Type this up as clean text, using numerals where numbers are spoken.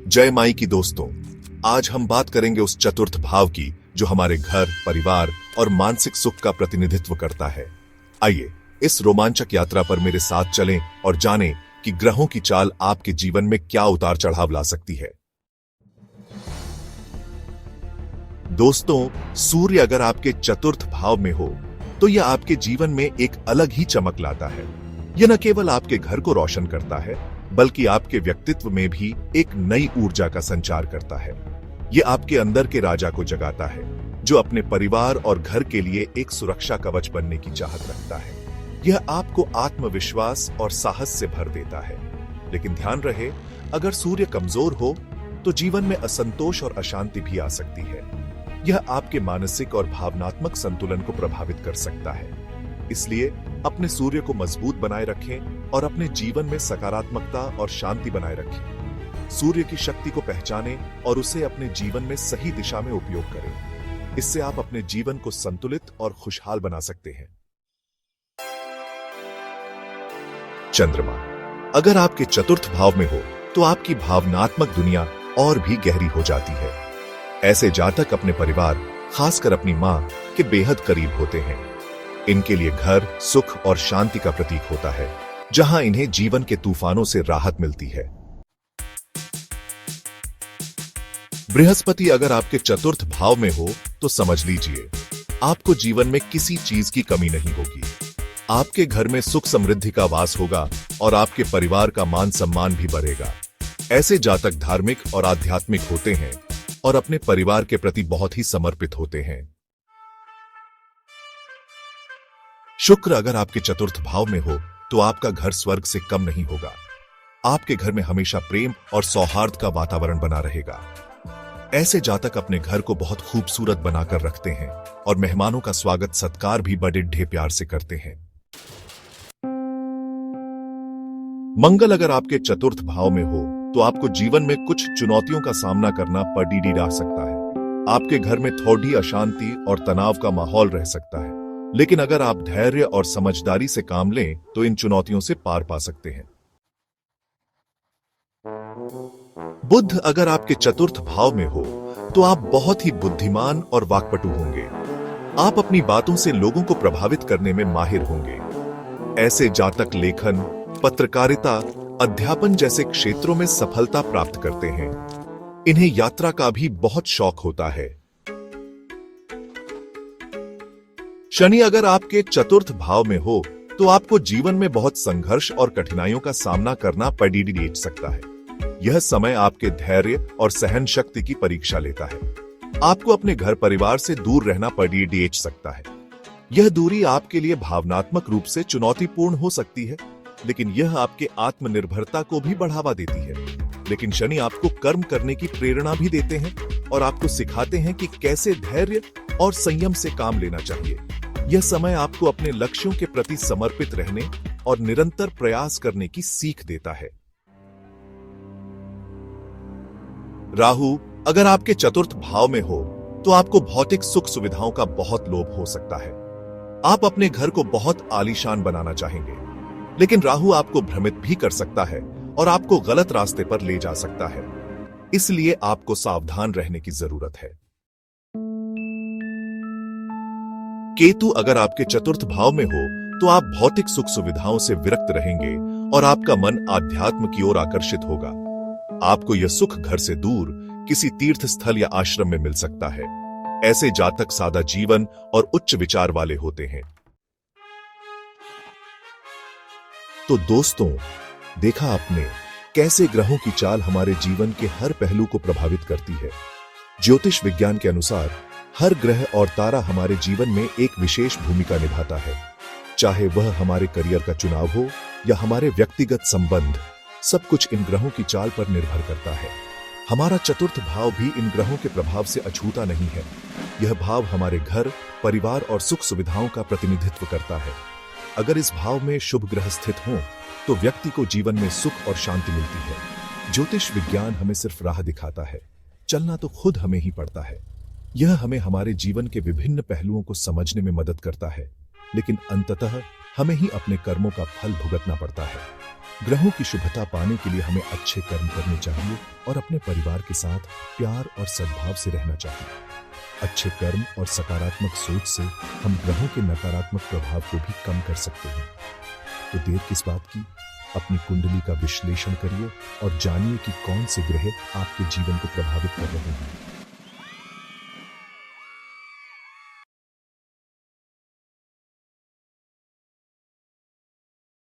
जय माई की दोस्तों, आज हम बात करेंगे उस चतुर्थ भाव की जो हमारे घर, परिवार और मानसिक सुख का प्रतिनिधित्व करता है। आइए इस रोमांचक यात्रा पर मेरे साथ चलें और जानें कि ग्रहों की चाल आपके जीवन में क्या उतार चढ़ाव ला सकती है। दोस्तों, सूर्य अगर आपके चतुर्थ भाव में हो तो यह आपके जीवन में एक अलग ही चमक लाता है। यह न केवल आपके घर को रोशन करता है बल्कि आपके व्यक्तित्व में भी एक नई ऊर्जा का संचार करता है। यह आपके अंदर के राजा को जगाता है जो अपने परिवार और घर के लिए एक सुरक्षा कवच बनने की चाहत रखता है। यह आपको आत्मविश्वास और साहस से भर देता है। लेकिन ध्यान रहे, अगर सूर्य कमजोर हो तो जीवन में असंतोष और अशांति भी आ सकती है। यह आपके मानसिक और भावनात्मक संतुलन को प्रभावित कर सकता है। इसलिए अपने सूर्य को मजबूत बनाए रखें और अपने जीवन में सकारात्मकता और शांति बनाए रखें। सूर्य की शक्ति को पहचानें और उसे अपने जीवन में सही दिशा में उपयोग करें। इससे आप अपने जीवन को संतुलित और खुशहाल बना सकते हैं। चंद्रमा अगर आपके चतुर्थ भाव में हो तो आपकी भावनात्मक दुनिया और भी गहरी हो जाती है। ऐसे जातक अपने परिवार, खासकर अपनी मां के बेहद करीब होते हैं। इनके लिए घर सुख और शांति का प्रतीक होता है, जहां इन्हें जीवन के तूफानों से राहत मिलती है। बृहस्पति अगर आपके चतुर्थ भाव में हो तो समझ लीजिए, आपको जीवन में किसी चीज की कमी नहीं होगी। आपके घर में सुख समृद्धि का वास होगा और आपके परिवार का मान सम्मान भी बढ़ेगा। ऐसे जातक धार्मिक और आध्यात्मिक होते हैं और अपने परिवार के प्रति बहुत ही समर्पित होते हैं। शुक्र अगर आपके चतुर्थ भाव में हो तो आपका घर स्वर्ग से कम नहीं होगा। आपके घर में हमेशा प्रेम और सौहार्द का वातावरण बना रहेगा। ऐसे जातक अपने घर को बहुत खूबसूरत बनाकर रखते हैं और मेहमानों का स्वागत सत्कार भी बड़े ढेर प्यार से करते हैं। मंगल अगर आपके चतुर्थ भाव में हो तो आपको जीवन में कुछ चुनौतियों का सामना करना पड़ सकता है। आपके घर में थोड़ी अशांति और तनाव का माहौल रह सकता है, लेकिन अगर आप धैर्य और समझदारी से काम लें तो इन चुनौतियों से पार पा सकते हैं। बुध अगर आपके चतुर्थ भाव में हो तो आप बहुत ही बुद्धिमान और वाक्पटु होंगे। आप अपनी बातों से लोगों को प्रभावित करने में माहिर होंगे। ऐसे जातक लेखन, पत्रकारिता, अध्यापन जैसे क्षेत्रों में सफलता प्राप्त करते हैं। इन्हें यात्रा का भी बहुत शौक होता है। शनि अगर आपके चतुर्थ भाव में हो तो आपको जीवन में बहुत संघर्ष और कठिनाइयों का सामना करना पड़ सकता है। यह समय आपके धैर्य और सहन शक्ति की परीक्षा लेता है। आपको अपने घर परिवार से दूर रहना पड़ सकता है। यह दूरी आपके लिए भावनात्मक रूप से चुनौतीपूर्ण हो सकती है, लेकिन यह आपके आत्मनिर्भरता को भी बढ़ावा देती है। लेकिन शनि आपको कर्म करने की प्रेरणा भी देते हैं और आपको सिखाते हैं कि कैसे धैर्य और संयम से काम लेना चाहिए। यह समय आपको अपने लक्ष्यों के प्रति समर्पित रहने और निरंतर प्रयास करने की सीख देता है। राहु अगर आपके चतुर्थ भाव में हो तो आपको भौतिक सुख सुविधाओं का बहुत लोभ हो सकता है। आप अपने घर को बहुत आलीशान बनाना चाहेंगे, लेकिन राहु आपको भ्रमित भी कर सकता है और आपको गलत रास्ते पर ले जा सकता है। इसलिए आपको सावधान रहने की जरूरत है। केतु अगर आपके चतुर्थ भाव में हो तो आप भौतिक सुख सुविधाओं से विरक्त रहेंगे और आपका मन आध्यात्म की ओर आकर्षित होगा। आपको यह सुख घर से दूर किसी तीर्थ स्थल या आश्रम में मिल सकता है। ऐसे जातक सादा जीवन और उच्च विचार वाले होते हैं। तो दोस्तों, देखा आपने कैसे ग्रहों की चाल हमारे जीवन के हर पहलू को प्रभावित करती है। ज्योतिष विज्ञान के अनुसार हर ग्रह और तारा हमारे जीवन में एक विशेष भूमिका निभाता है। चाहे वह हमारे करियर का चुनाव हो या हमारे व्यक्तिगत संबंध, सब कुछ इन ग्रहों की चाल पर निर्भर करता है। हमारा चतुर्थ भाव भी इन ग्रहों के प्रभाव से अछूता नहीं है। यह भाव हमारे घर, परिवार और सुख सुविधाओं का प्रतिनिधित्व करता है। अगर इस भाव में शुभ ग्रह स्थित हों तो व्यक्ति को जीवन में सुख और शांति मिलती है। ज्योतिष विज्ञान हमें सिर्फ राह दिखाता है, चलना तो खुद हमें ही पड़ता है। यह हमें हमारे जीवन के विभिन्न पहलुओं को समझने में मदद करता है, लेकिन अंततः हमें ही अपने कर्मों का फल भुगतना पड़ता है। ग्रहों की शुभता पाने के लिए हमें अच्छे कर्म करने चाहिए और अपने परिवार के साथ प्यार और सद्भाव से रहना चाहिए। अच्छे कर्म और सकारात्मक सोच से हम ग्रहों के नकारात्मक प्रभाव को भी कम कर सकते हैं। तो देर किस बात की, अपनी कुंडली का विश्लेषण करिए और जानिए कि कौन से ग्रह आपके जीवन को प्रभावित कर रहे हैं।